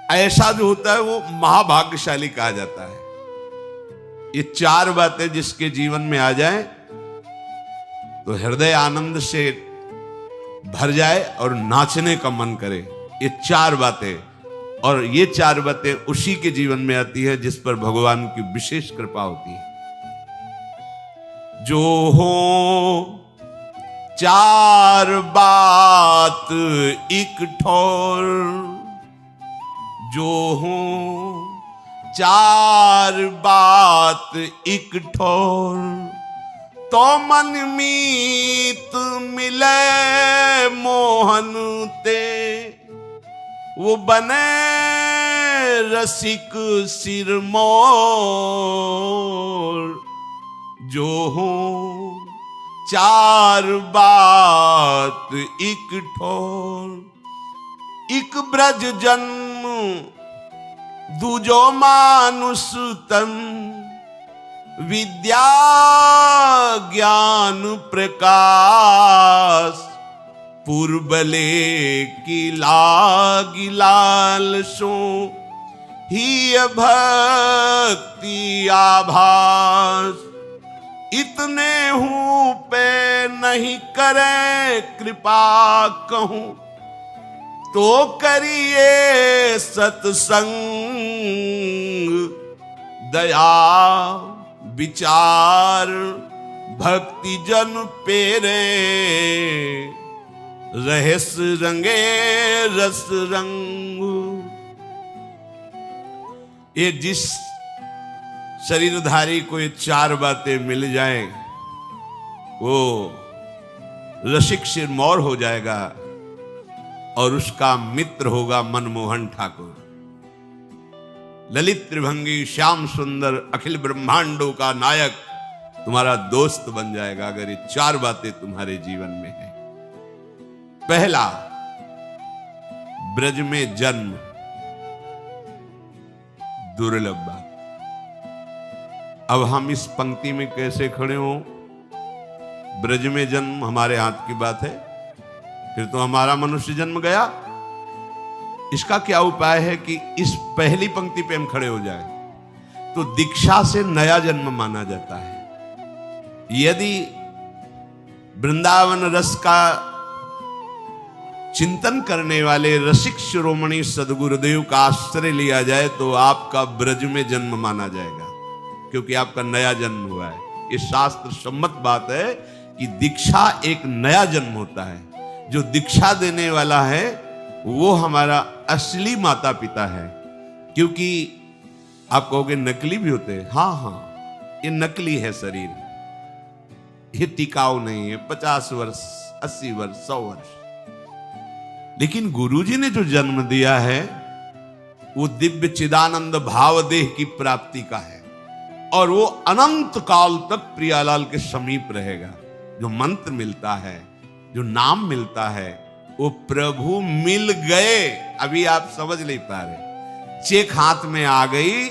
ऐसा जो होता है वो महाभाग्यशाली कहा जाता है। ये चार बातें जिसके जीवन में आ जाए तो हृदय आनंद से भर जाए और नाचने का मन करे। ये चार बातें, और ये चार बातें उसी के जीवन में आती है जिस पर भगवान की विशेष कृपा होती है। जो हो चार बात एक ठोर, जो हो चार बात एक ठोर, तो मन मीत मिले मोहन ते, वो बने रसिक सिरमौर। जो हो चार बात एक ठोर, एक ब्रज जन्म दूजो मानुष तन, विद्या ज्ञान प्रकाश, पूर्वले की लागी लाल सो, ही भक्ति आभास। इतने हूं पे नहीं करे कृपा कहूं, तो करिए सत्संग, दया विचार भक्ति जन पेरे, रहस रंगे रस रंग। ये जिस शरीरधारी को ये चार बातें मिल जाएं, वो रसिक सिरमौर हो जाएगा और उसका मित्र होगा मनमोहन ठाकुर। ललित त्रिभंगी श्याम सुंदर अखिल ब्रह्मांडों का नायक तुम्हारा दोस्त बन जाएगा अगर ये चार बातें तुम्हारे जीवन में है। पहला, ब्रज में जन्म, दुर्लभ बात। अब हम इस पंक्ति में कैसे खड़े हो? ब्रज में जन्म हमारे हाथ की बात है, फिर तो हमारा मनुष्य जन्म गया। इसका क्या उपाय है कि इस पहली पंक्ति पे हम खड़े हो जाएं? तो दीक्षा से नया जन्म माना जाता है। यदि वृंदावन रस का चिंतन करने वाले रसिक शिरोमणि सदगुरुदेव का आश्रय लिया जाए तो आपका ब्रज में जन्म माना जाएगा, क्योंकि आपका नया जन्म हुआ है। ये शास्त्र सम्मत बात है कि दीक्षा एक नया जन्म होता है। जो दीक्षा देने वाला है वो हमारा असली माता पिता है। क्योंकि आप कहोगे नकली भी होते हैं, हाँ हाँ, ये नकली है शरीर, ये टिकाऊ नहीं है। 50 वर्ष 80 वर्ष 100 वर्ष, लेकिन गुरुजी ने जो जन्म दिया है वो दिव्य चिदानंद भाव देह की प्राप्ति का है, और वो अनंत काल तक प्रियालाल के समीप रहेगा। जो मंत्र मिलता है, जो नाम मिलता है, वो प्रभु मिल गए। अभी आप समझ नहीं पा रहे। चेक हाथ में आ गई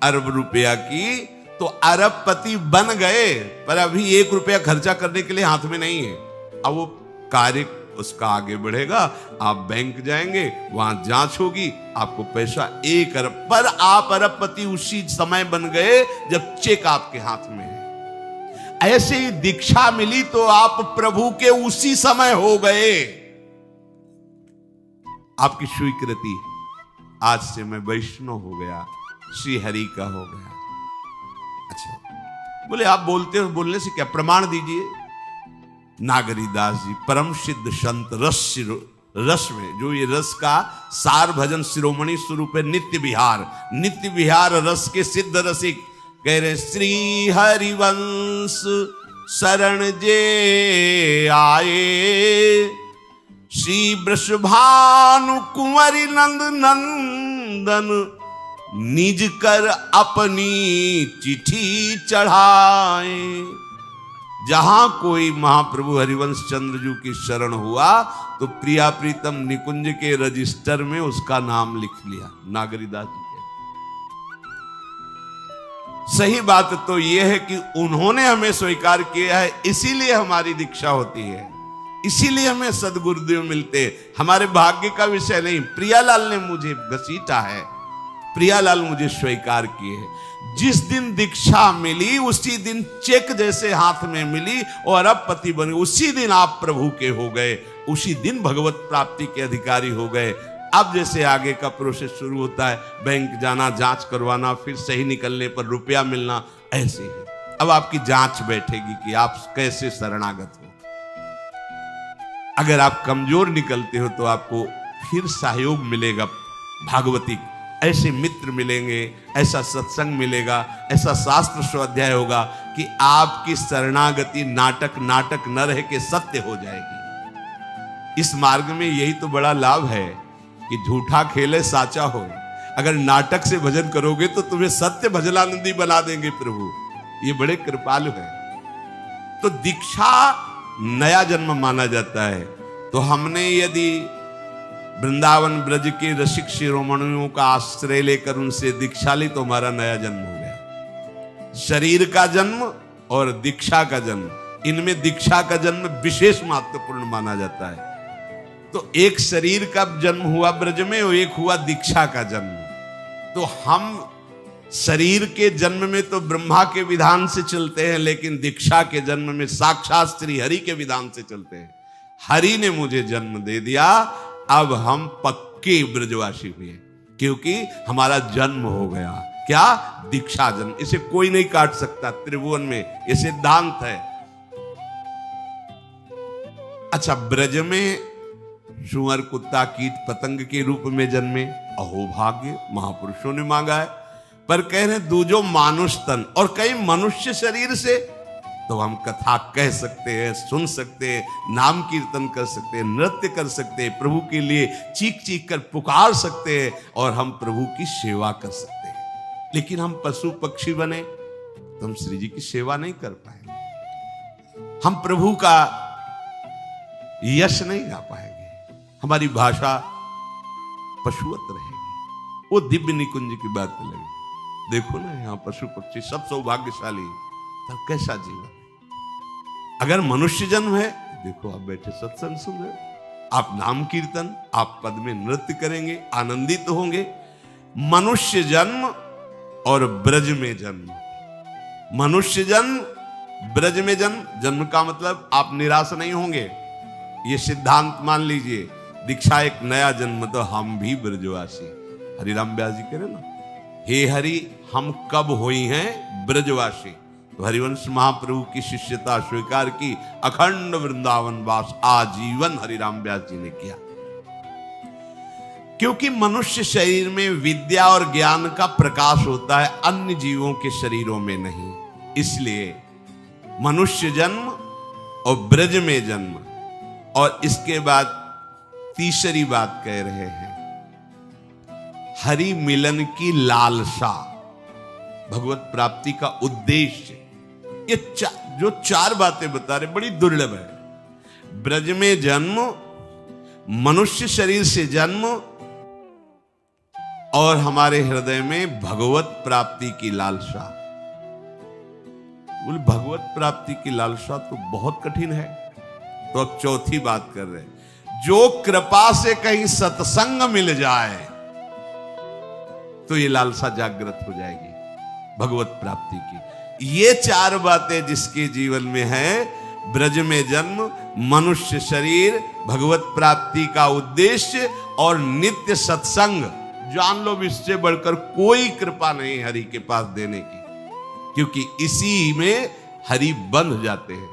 अरब रुपया की तो अरबपति बन गए, पर अभी 1 रुपया खर्चा करने के लिए हाथ में नहीं है। अब वो कार्य उसका आगे बढ़ेगा। आप बैंक जाएंगे, वहां जांच होगी, आपको पैसा 1 अरब, पर आप अरबपति उसी समय बन गए जब चेक आपके हाथ में है। ऐसे ही दीक्षा मिली तो आप प्रभु के उसी समय हो गए। आपकी स्वीकृति, आज से मैं वैष्णव हो गया, श्री हरि का हो गया। अच्छा, बोले आप बोलते हो, बोलने से क्या, प्रमाण दीजिए। नागरीदास जी परम सिद्ध संत रस में, जो ये रस का सार भजन शिरोमणि स्वरूप है, नित्य विहार रस के सिद्ध रसिक कह रहे, श्री हरिवंश शरण जे आए, श्री वृषभानु कुंवरी नंद नंदन, निज कर अपनी चिट्ठी चढ़ाए। जहां कोई महाप्रभु हरिवंश चंद्र जी की शरण हुआ तो प्रिया प्रीतम निकुंज के रजिस्टर में उसका नाम लिख लिया, नागरीदास जी के। सही बात तो यह है कि उन्होंने हमें स्वीकार किया है, इसीलिए हमारी दीक्षा होती है। इसीलिए हमें सदगुरुदेव मिलते। हमारे भाग्य का विषय नहीं, प्रियालाल ने मुझे घसीटा है, प्रियालाल मुझे स्वीकार किए है। जिस दिन दीक्षा मिली उसी दिन चेक जैसे हाथ में मिली और अब पति बने, उसी दिन आप प्रभु के हो गए, उसी दिन भगवत प्राप्ति के अधिकारी हो गए। अब जैसे आगे का प्रोसेस शुरू होता है, बैंक जाना, जांच करवाना, फिर सही निकलने पर रुपया मिलना, ऐसे ही अब आपकी जांच बैठेगी कि आप कैसे शरणागत हो। अगर आप कमजोर निकलते हो तो आपको फिर सहयोग मिलेगा भागवती, ऐसे मित्र मिलेंगे, ऐसा सत्संग मिलेगा, ऐसा शास्त्र स्वाध्याय होगा कि आपकी शरणागति नाटक नाटक न रह के सत्य हो जाएगी। इस मार्ग में यही तो बड़ा लाभ है कि झूठा खेले साचा हो। अगर नाटक से भजन करोगे तो तुम्हें सत्य भजनानंदी बना देंगे प्रभु, ये बड़े कृपालु हैं। तो दीक्षा नया जन्म माना जाता है। तो हमने यदि वृंदावन ब्रज के रसिक शिरोमणियों का आश्रय लेकर उनसे दीक्षा ली तो हमारा नया जन्म हो गया। शरीर का जन्म और दीक्षा का जन्म, इनमें दीक्षा का जन्म विशेष महत्वपूर्ण माना जाता है। तो एक शरीर का जन्म हुआ ब्रज में और एक हुआ दीक्षा का जन्म। तो हम शरीर के जन्म में तो ब्रह्मा के विधान से चलते हैं, लेकिन दीक्षा के जन्म में साक्षात श्री हरि के विधान से चलते हैं। हरि ने मुझे जन्म दे दिया, अब हम पक्के ब्रजवासी हुए, क्योंकि हमारा जन्म हो गया। क्या? दीक्षा जन्म। इसे कोई नहीं काट सकता त्रिभुवन में, ये सिद्धांत है। अच्छा, ब्रज में सुअर, कुत्ता, कीट पतंग के रूप में जन्मे, अहोभाग्य, महापुरुषों ने मांगा है। पर कह रहे दूजो मानुष तन, और कई मनुष्य शरीर से, तो हम कथा कह सकते हैं, सुन सकते हैं, नाम कीर्तन कर सकते हैं, नृत्य कर सकते हैं, प्रभु के लिए चीख चीख कर पुकार सकते हैं, और हम प्रभु की सेवा कर सकते हैं। लेकिन हम पशु पक्षी बने तो हम श्री जी की सेवा नहीं कर पाएंगे, हम प्रभु का यश नहीं गा पाएंगे, हमारी भाषा पशुवत रहेगी। वो दिव्य निकुंज की बात लगी। देखो ना, यहाँ पशु पक्षी सब सौभाग्यशाली, तब कैसा जीवन। अगर मनुष्य जन्म है, देखो आप बैठे सत्संग सुन रहे, आप नाम कीर्तन, आप पद में नृत्य करेंगे, आनंदित होंगे। मनुष्य जन्म और ब्रज में जन्म, मनुष्य जन्म, ब्रज में जन्म। जन्म का मतलब आप निराश नहीं होंगे, ये सिद्धांत मान लीजिए। दीक्षा एक नया जन्म, तो हम भी ब्रजवासी। हरिराम व्यास जी कह रहे ना, हे हरि हम कब हुई हैं ब्रजवासी। तो हरिवंश महाप्रभु की शिष्यता स्वीकार की, अखंड वृंदावन वास आजीवन हरिराम व्यास जी ने किया। क्योंकि मनुष्य शरीर में विद्या और ज्ञान का प्रकाश होता है, अन्य जीवों के शरीरों में नहीं। इसलिए मनुष्य जन्म और ब्रज में जन्म, और इसके बाद तीसरी बात कह रहे हैं, हरि मिलन की लालसा, भगवत प्राप्ति का उद्देश्य। ये जो चार बातें बता रहे बड़ी दुर्लभ है। ब्रज में जन्म, मनुष्य शरीर से जन्म, और हमारे हृदय में भगवत प्राप्ति की लालसा। बोले भगवत प्राप्ति की लालसा तो बहुत कठिन है। तो अब चौथी बात कर रहे हैं, जो कृपा से कहीं सत्संग मिल जाए तो ये लालसा जागृत हो जाएगी भगवत प्राप्ति की। ये चार बातें जिसके जीवन में है, ब्रज में जन्म, मनुष्य शरीर, भगवत प्राप्ति का उद्देश्य और नित्य सत्संग, जान लो इससे बढ़कर कोई कृपा नहीं हरि के पास देने की, क्योंकि इसी में हरि बंध जाते हैं।